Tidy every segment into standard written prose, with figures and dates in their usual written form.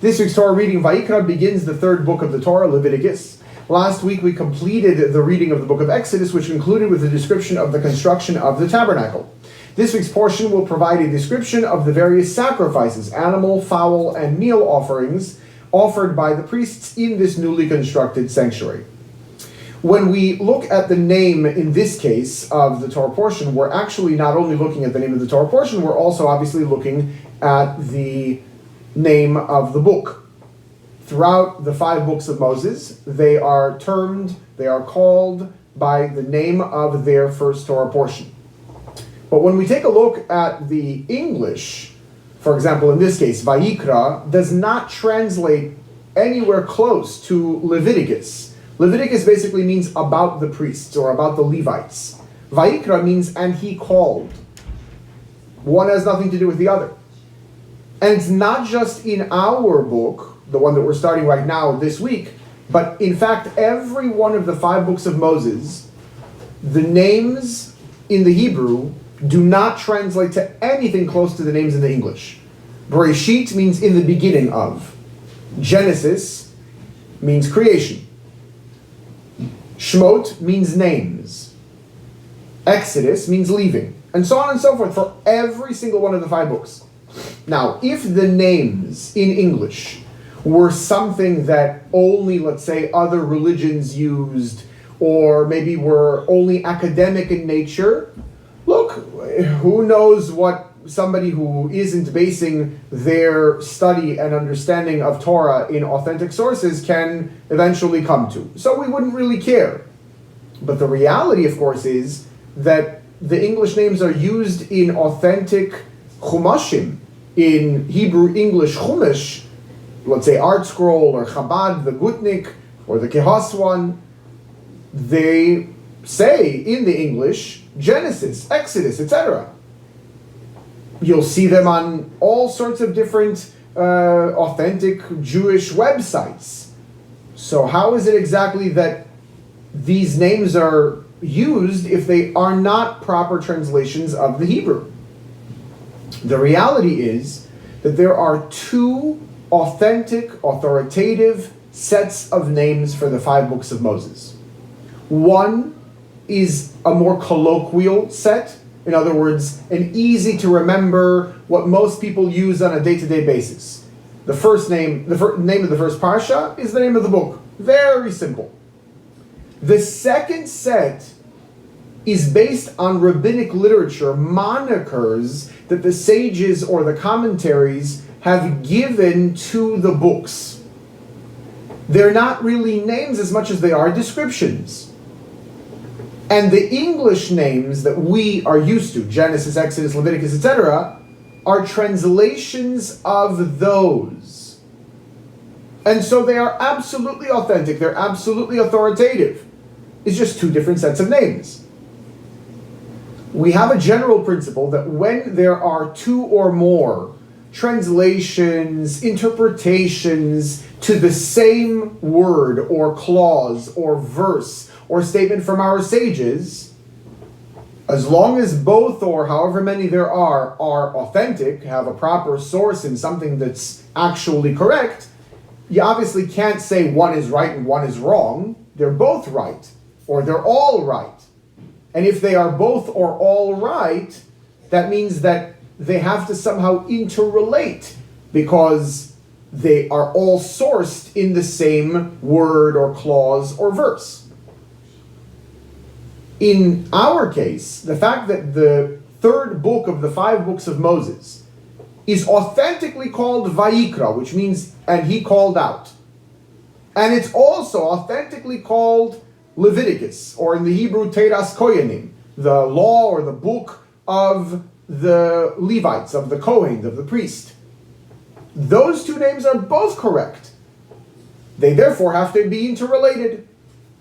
This week's Torah reading, Vayikra, begins the third book of the Torah, Leviticus. Last week we completed the reading of the book of Exodus, which concluded with a description of the construction of the tabernacle. This week's portion will provide a description of the various sacrifices, animal, fowl, and meal offerings offered by the priests in this newly constructed sanctuary. When we look at the name, in this case, of the Torah portion, we're actually not only looking at the name of the Torah portion, we're also obviously looking at the name of the book. Throughout the 5 books of Moses, they are called by the name of their first Torah portion. But when we take a look at the English, for example, in this case, Vayikra does not translate anywhere close to Leviticus. Leviticus basically means about the priests or about the Levites. Vayikra means and he called. One has nothing to do with the other. And it's not just in our book, the one that we're starting right now this week, but in fact every one of the 5 books of Moses, the names in the Hebrew do not translate to anything close to the names in the English. Bereshit means in the beginning of. Genesis means creation. Shmot means names. Exodus means leaving. And so on and so forth for every single one of the 5 books. Now, if the names in English were something that only, let's say, other religions used, or maybe were only academic in nature, look, who knows what somebody who isn't basing their study and understanding of Torah in authentic sources can eventually come to. So we wouldn't really care. But the reality, of course, is that the English names are used in authentic chumashim, in Hebrew English chumash, let's say Art Scroll or Chabad, the Gutnik, or the Kehos one. They say in the English Genesis, Exodus, etc. You'll see them on all sorts of different authentic Jewish websites. So how is it exactly that these names are used if they are not proper translations of the Hebrew? The reality is that there are 2 authentic, authoritative sets of names for the 5 books of Moses. One is a more colloquial set, in other words, an easy to remember, what most people use on a day-to-day basis. The name of the first Parsha is the name of the book. Very simple. The second set is based on rabbinic literature, monikers that the sages or the commentaries have given to the books. They're not really names as much as they are descriptions. And the English names that we are used to, Genesis, Exodus, Leviticus, etc., are translations of those. And so they are absolutely authentic, they're absolutely authoritative. It's just 2 different sets of names. We have a general principle that when there are 2 or more translations, interpretations to the same word or clause or verse or statement from our sages, as long as both or however many there are authentic, have a proper source in something that's actually correct, you obviously can't say one is right and one is wrong. They're both right, or they're all right. And if they are both or all right, that means that they have to somehow interrelate because they are all sourced in the same word or clause or verse. In our case, the fact that the 3rd book of the 5 books of Moses is authentically called Vayikra, which means, and he called out. And it's also authentically called Leviticus, or in the Hebrew, Teras Koyanim, the law or the book of the Levites, of the Kohen, of the priest. Those 2 names are both correct. They therefore have to be interrelated.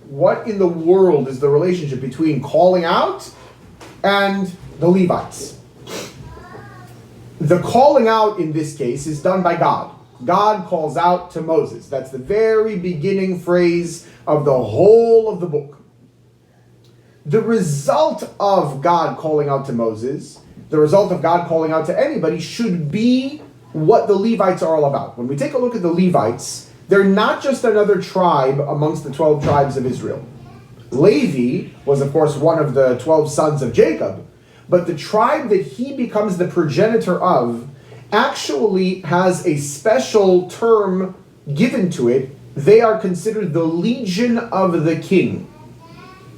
What in the world is the relationship between calling out and the Levites? The calling out in this case is done by God. God calls out to Moses. That's the very beginning phrase of the whole of the book. The result of God calling out to Moses, the result of God calling out to anybody, should be what the Levites are all about. When we take a look at the Levites, they're not just another tribe amongst the 12 tribes of Israel. Levi was, of course, one of the 12 sons of Jacob, but the tribe that he becomes the progenitor of actually has a special term given to it. They are considered the Legion of the King.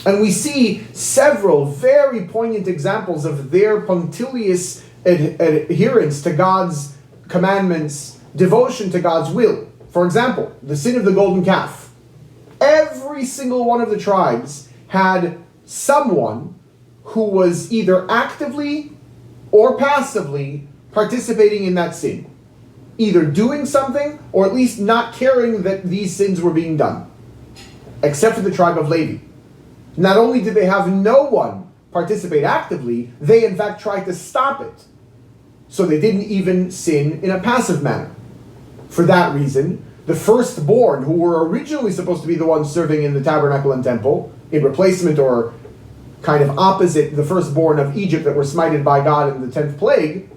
And we see several very poignant examples of their punctilious adherence to God's commandments, devotion to God's will. For example, the sin of the golden calf. Every single one of the tribes had someone who was either actively or passively participating in that sin. Either doing something or at least not caring that these sins were being done. Except for the tribe of Levi. Not only did they have no one participate actively, they in fact tried to stop it. So they didn't even sin in a passive manner. For that reason, the firstborn, who were originally supposed to be the ones serving in the tabernacle and temple, in replacement or kind of opposite the firstborn of Egypt that were smited by God in the 10th plague,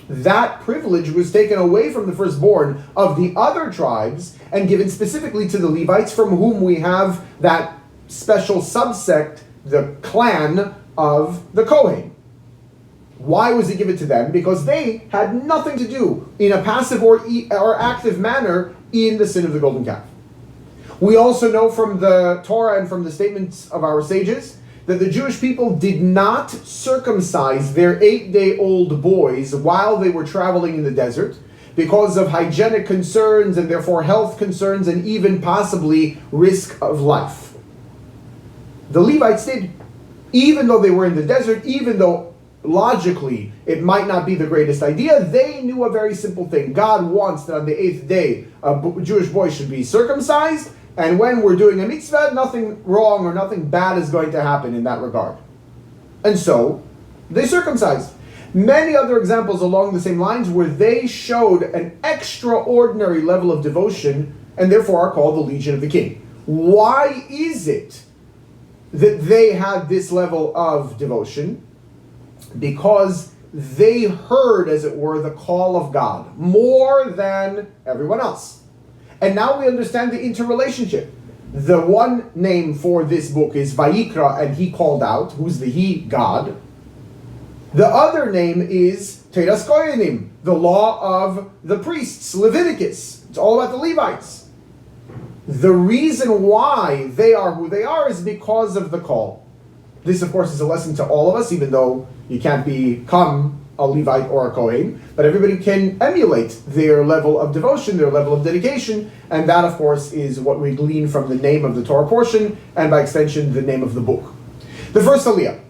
that privilege was taken away from the firstborn of the other tribes and given specifically to the Levites, from whom we have that special subsect, the clan of the Kohen. Why was it given to them? Because they had nothing to do in a passive or active manner in the sin of the golden calf. We also know from the Torah and from the statements of our sages that the Jewish people did not circumcise their 8-day-old boys while they were traveling in the desert because of hygienic concerns and therefore health concerns and even possibly risk of life. The Levites did, even though they were in the desert, even though logically it might not be the greatest idea, they knew a very simple thing. God wants that on the 8th day a Jewish boy should be circumcised, and when we're doing a mitzvah, nothing wrong or nothing bad is going to happen in that regard. And so, they circumcised. Many other examples along the same lines where they showed an extraordinary level of devotion and therefore are called the Legion of the King. Why is it that they had this level of devotion? Because they heard, as it were, the call of God more than everyone else. And now we understand the interrelationship. The one name for this book is Vayikra, and he called out. Who's the he? God. The other name is Teras Koyanim, the law of the priests, Leviticus. It's all about the Levites. The reason why they are who they are is because of the call. This, of course, is a lesson to all of us, even though you can't become a Levite or a Kohen, but everybody can emulate their level of devotion, their level of dedication, and that, of course, is what we glean from the name of the Torah portion, and by extension, the name of the book. The first Aliyah.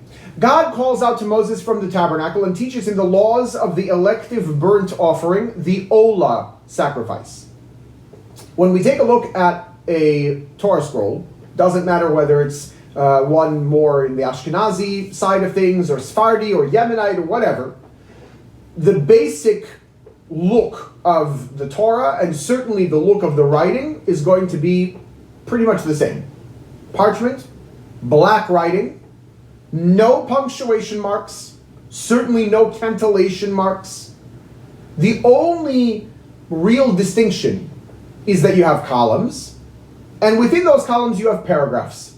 God calls out to Moses from the tabernacle and teaches him the laws of the elective burnt offering, the Olah sacrifice. When we take a look at a Torah scroll, doesn't matter whether it's one more in the Ashkenazi side of things, or Sephardi, or Yemenite, or whatever, the basic look of the Torah, and certainly the look of the writing, is going to be pretty much the same. Parchment, black writing, no punctuation marks, certainly no cantillation marks. The only real distinction is that you have columns, and within those columns you have paragraphs.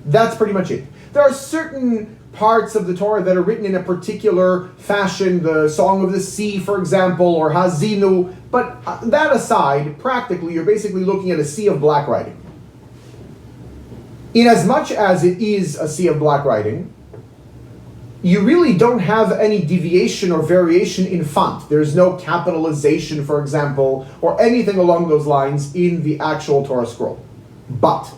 That's pretty much it. There are certain parts of the Torah that are written in a particular fashion, the Song of the Sea, for example, or Hazinu, but that aside, practically, you're basically looking at a sea of black writing. In as much as it is a sea of black writing, you really don't have any deviation or variation in font. There's no capitalization, for example, or anything along those lines in the actual Torah scroll. But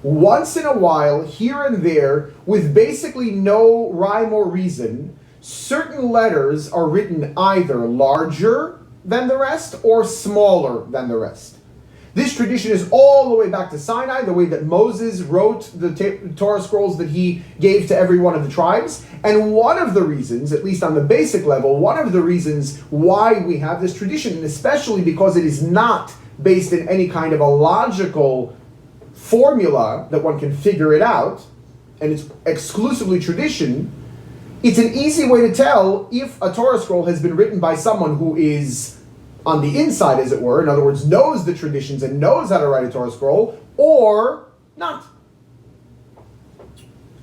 once in a while, here and there, with basically no rhyme or reason, certain letters are written either larger than the rest or smaller than the rest. This tradition is all the way back to Sinai, the way that Moses wrote the Torah scrolls that he gave to every one of the tribes. And one of the reasons, at least on the basic level, one of the reasons why we have this tradition, and especially because it is not based in any kind of a logical formula that one can figure it out, and it's exclusively tradition, It's an easy way to tell if a Torah scroll has been written by someone who is on the inside, as it were, in other words, knows the traditions and knows how to write a Torah scroll, or not.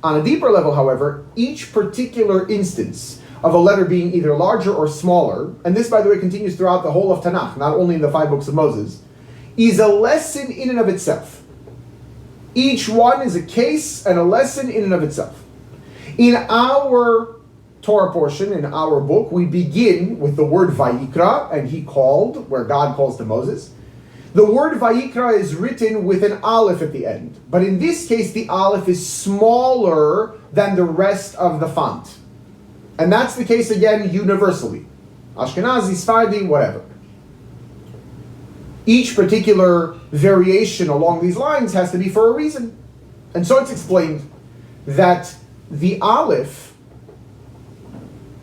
On a deeper level, however, each particular instance of a letter being either larger or smaller, and this, by the way, continues throughout the whole of Tanakh, not only in the 5 books of Moses, is a lesson in and of itself. Each one is a case and a lesson in and of itself. In our Torah portion, in our book, we begin with the word Vayikra, and he called, where God calls to Moses. The word Vayikra is written with an aleph at the end. But in this case, the aleph is smaller than the rest of the font. And that's the case, again, universally. Ashkenazi, Sephardi, whatever. Each particular variation along these lines has to be for a reason. And so it's explained that the aleph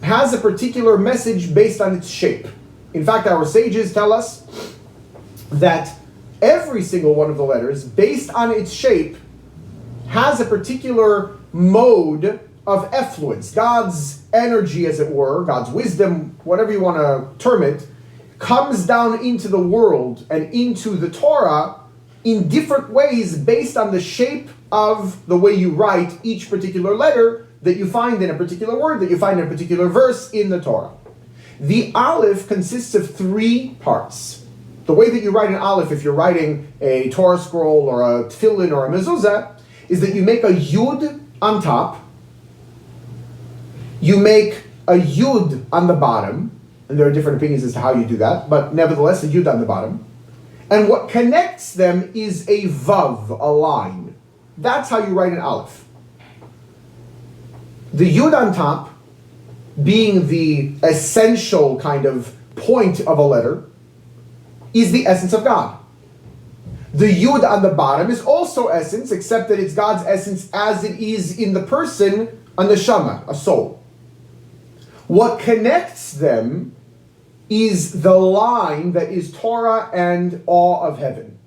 has a particular message based on its shape. In fact, our sages tell us that every single one of the letters, based on its shape, has a particular mode of effluence. God's energy, as it were, God's wisdom, whatever you want to term it, comes down into the world and into the Torah in different ways based on the shape of the way you write each particular letter that you find in a particular word, that you find in a particular verse in the Torah. The aleph consists of 3 parts. The way that you write an aleph, if you're writing a Torah scroll or a tefillin or a mezuzah, is that you make a yud on top, you make a yud on the bottom, and there are different opinions as to how you do that, but nevertheless, a yud on the bottom. And what connects them is a vav, a line. That's how you write an aleph. The yud on top, being the essential kind of point of a letter, is the essence of God. The yud on the bottom is also essence, except that it's God's essence as it is in the person, a neshama, a soul. What connects them is the line that is Torah and awe of heaven.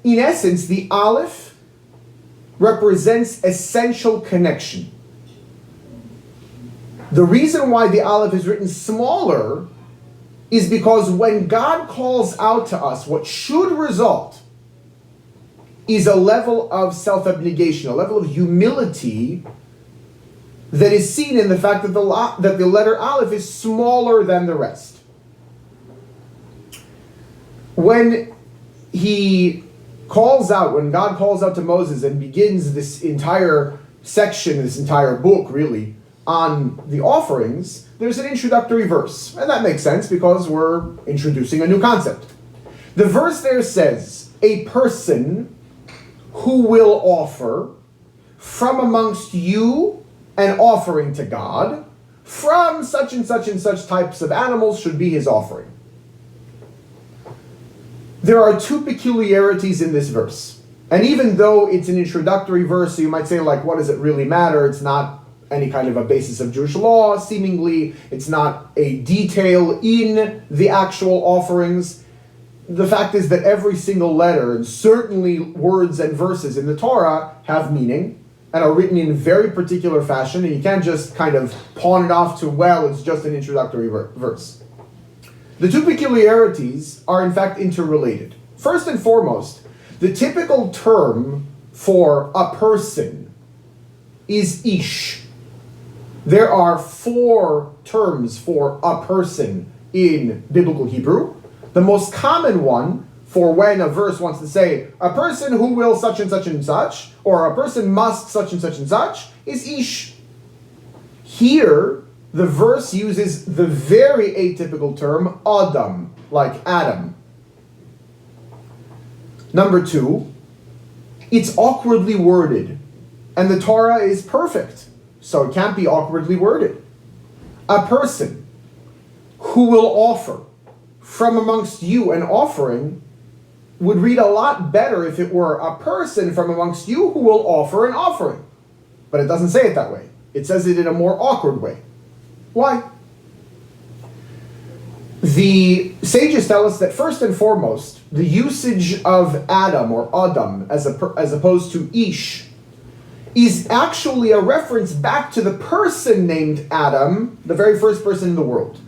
In essence, the aleph represents essential connection. The reason why the aleph is written smaller is because when God calls out to us, what should result is a level of self-abnegation, a level of humility that is seen in the fact that the letter aleph is smaller than the rest. When God calls out to Moses and begins this entire section, this entire book really, on the offerings, there's an introductory verse. And that makes sense because we're introducing a new concept. The verse there says, a person who will offer from amongst you an offering to God, from such and such types of animals should be his offering. There are 2 peculiarities in this verse. And even though it's an introductory verse, so you might say, like, what does it really matter? It's not any kind of a basis of Jewish law, seemingly. It's not a detail in the actual offerings. The fact is that every single letter, and certainly words and verses in the Torah, have meaning and are written in very particular fashion, and you can't just kind of pawn it off to, well, it's just an introductory verse. The 2 peculiarities are in fact interrelated. First and foremost, the typical term for a person is ish. There are 4 terms for a person in biblical Hebrew. The most common one for when a verse wants to say, a person who will such and such, or a person must such and such, is ish. Here, the verse uses the very atypical term Adam, like Adam. Number 2, it's awkwardly worded, and the Torah is perfect, so it can't be awkwardly worded. A person who will offer from amongst you an offering would read a lot better if it were a person from amongst you who will offer an offering. But it doesn't say it that way. It says it in a more awkward way. Why? The sages tell us that first and foremost, the usage of Adam or Adam as opposed to Ish is actually a reference back to the person named Adam, the very first person in the world.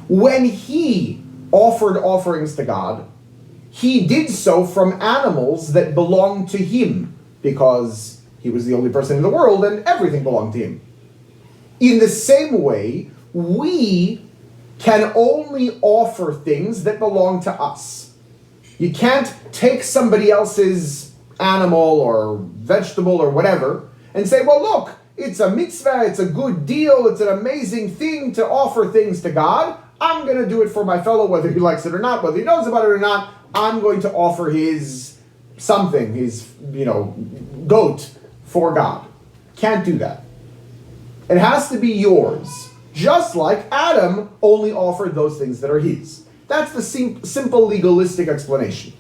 When he offered offerings to God, he did so from animals that belonged to him, because he was the only person in the world and everything belonged to him. In the same way, we can only offer things that belong to us. You can't take somebody else's animal or vegetable or whatever and say, well, look, it's a mitzvah, it's a good deal, it's an amazing thing to offer things to God. I'm going to do it for my fellow, whether he likes it or not, whether he knows about it or not. I'm going to offer his something, his, goat for God. Can't do that. It has to be yours, just like Adam only offered those things that are his. That's the simple legalistic explanation.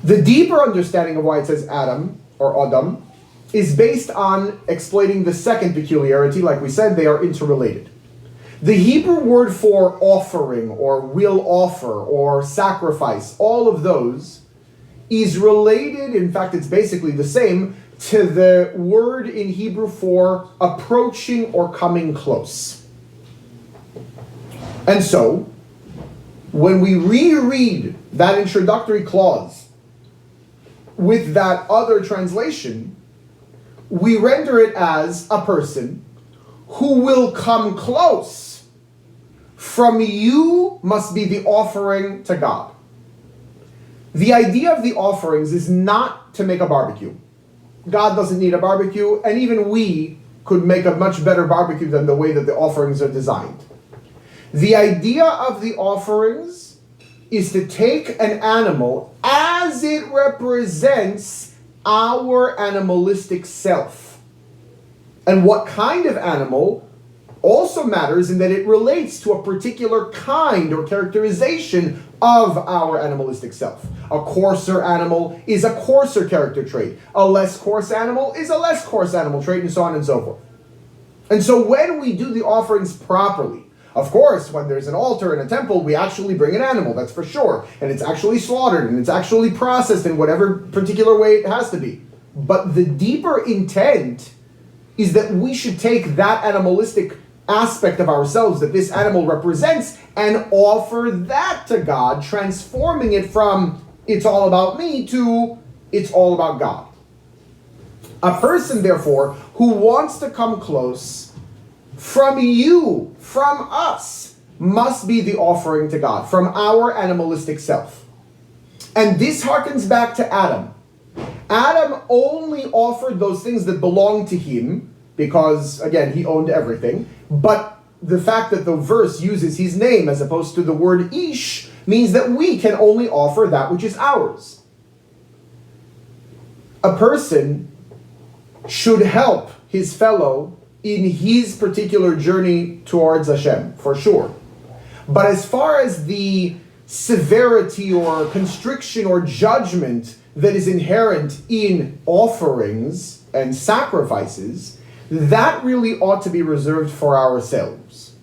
The deeper understanding of why it says Adam, or Adam, is based on explaining the second peculiarity. Like we said, they are interrelated. The Hebrew word for offering, or will offer, or sacrifice, all of those is related, in fact it's basically the same, to the word in Hebrew for approaching or coming close. And so, when we reread that introductory clause with that other translation, we render it as a person who will come close. From you must be the offering to God. The idea of the offerings is not to make a barbecue. God doesn't need a barbecue, and even we could make a much better barbecue than the way that the offerings are designed. The idea of the offerings is to take an animal as it represents our animalistic self. And what kind of animal also matters in that it relates to a particular kind or characterization of our animalistic self. A coarser animal is a coarser character trait. A less coarse animal is a less coarse animal trait, and so on and so forth. And so when we do the offerings properly, of course, when there's an altar in a temple, we actually bring an animal, that's for sure. And it's actually slaughtered, and it's actually processed in whatever particular way it has to be. But the deeper intent is that we should take that animalistic aspect of ourselves that this animal represents and offer that to God, transforming it from it's all about me to it's all about God. A person, therefore, who wants to come close from you, from us, must be the offering to God, from our animalistic self. And this harkens back to Adam. Adam only offered those things that belonged to him because, again, he owned everything. But the fact that the verse uses his name as opposed to the word ish means that we can only offer that which is ours. A person should help his fellow in his particular journey towards Hashem, for sure. But as far as the severity or constriction or judgment that is inherent in offerings and sacrifices, that really ought to be reserved for ourselves.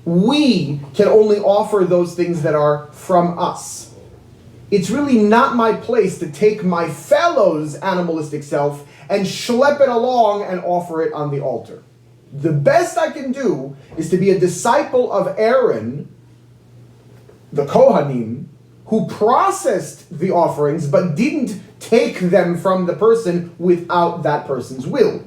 We can only offer those things that are from us. It's really not my place to take my fellow's animalistic self and schlep it along and offer it on the altar. The best I can do is to be a disciple of Aaron, the Kohanim, who processed the offerings but didn't take them from the person without that person's will.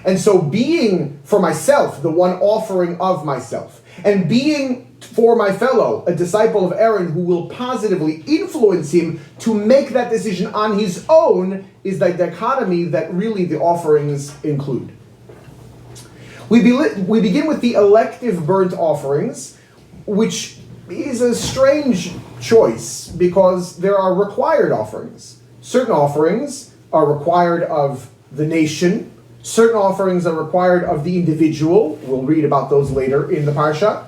And so being for myself the one offering of myself, and being for my fellow a disciple of Aaron who will positively influence him to make that decision on his own, is the dichotomy that really the offerings include. We begin with the elective burnt offerings, which is a strange choice because there are required offerings. Certain offerings are required of the nation. Certain offerings are required of the individual. We'll read about those later in the Parsha.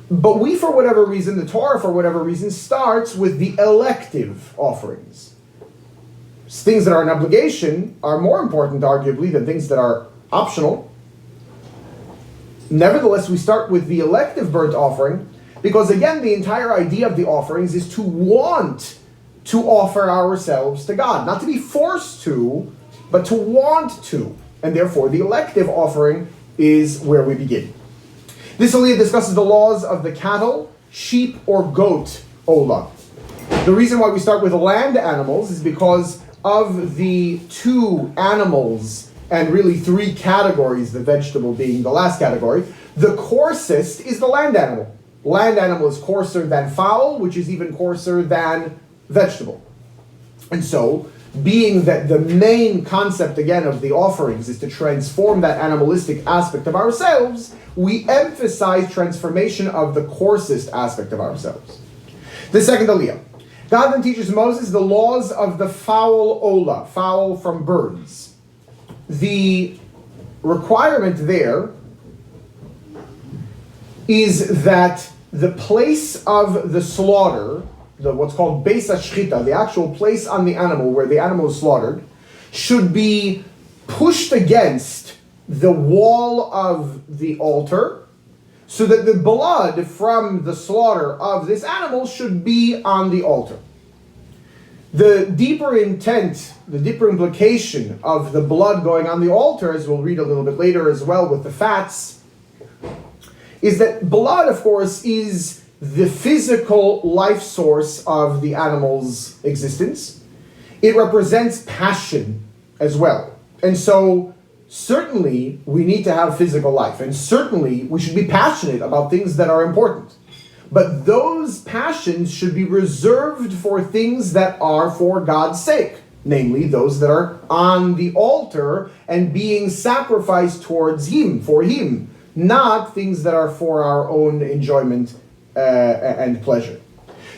But we, for whatever reason, the Torah, for whatever reason, starts with the elective offerings. Things that are an obligation are more important, arguably, than things that are optional. Nevertheless, we start with the elective burnt offering because, again, the entire idea of the offerings is to want to offer ourselves to God. Not to be forced to, but to want to, and therefore the elective offering is where we begin. This aliyah discusses the laws of the cattle, sheep, or goat olah. The reason why we start with land animals is because of the two animals, and really three categories, the vegetable being the last category, the coarsest is the land animal. Land animal is coarser than fowl, which is even coarser than vegetable. And so, being that the main concept, again, of the offerings is to transform that animalistic aspect of ourselves, we emphasize transformation of the coarsest aspect of ourselves. The second aliyah. God then teaches Moses the laws of the fowl olah, fowl from birds. The requirement there is that the place of the slaughter, what's called beis hashchita, the actual place on the animal where the animal is slaughtered, should be pushed against the wall of the altar, so that the blood from the slaughter of this animal should be on the altar. The deeper intent, the deeper implication of the blood going on the altar, as we'll read a little bit later as well with the fats, is that blood, of course, is the physical life source of the animal's existence. It represents passion as well. And so, certainly, we need to have physical life, and certainly we should be passionate about things that are important. But those passions should be reserved for things that are for God's sake, namely those that are on the altar and being sacrificed towards Him, for Him, not things that are for our own enjoyment and pleasure.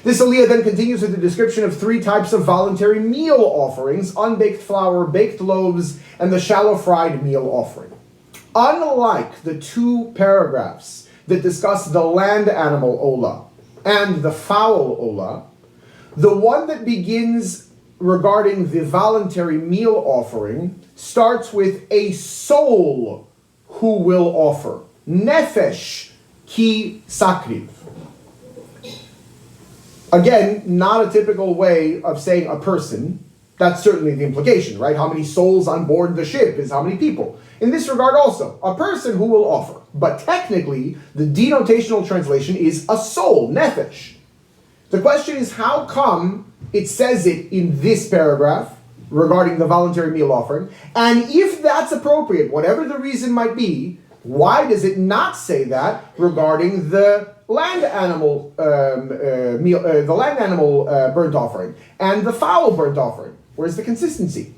This aliyah then continues with the description of three types of voluntary meal offerings: unbaked flour, baked loaves, and the shallow fried meal offering. Unlike the two paragraphs that discuss the land animal olah and the fowl olah, the one that begins regarding the voluntary meal offering starts with a soul who will offer. Nefesh ki sakriv. Again, not a typical way of saying a person. That's certainly the implication, right? How many souls on board the ship is how many people. In this regard also, a person who will offer. But technically, the denotational translation is a soul, nefesh. The question is, how come it says it in this paragraph regarding the voluntary meal offering? And if that's appropriate, whatever the reason might be, why does it not say that regarding the land animal burnt offering and the fowl burnt offering? Where's the consistency?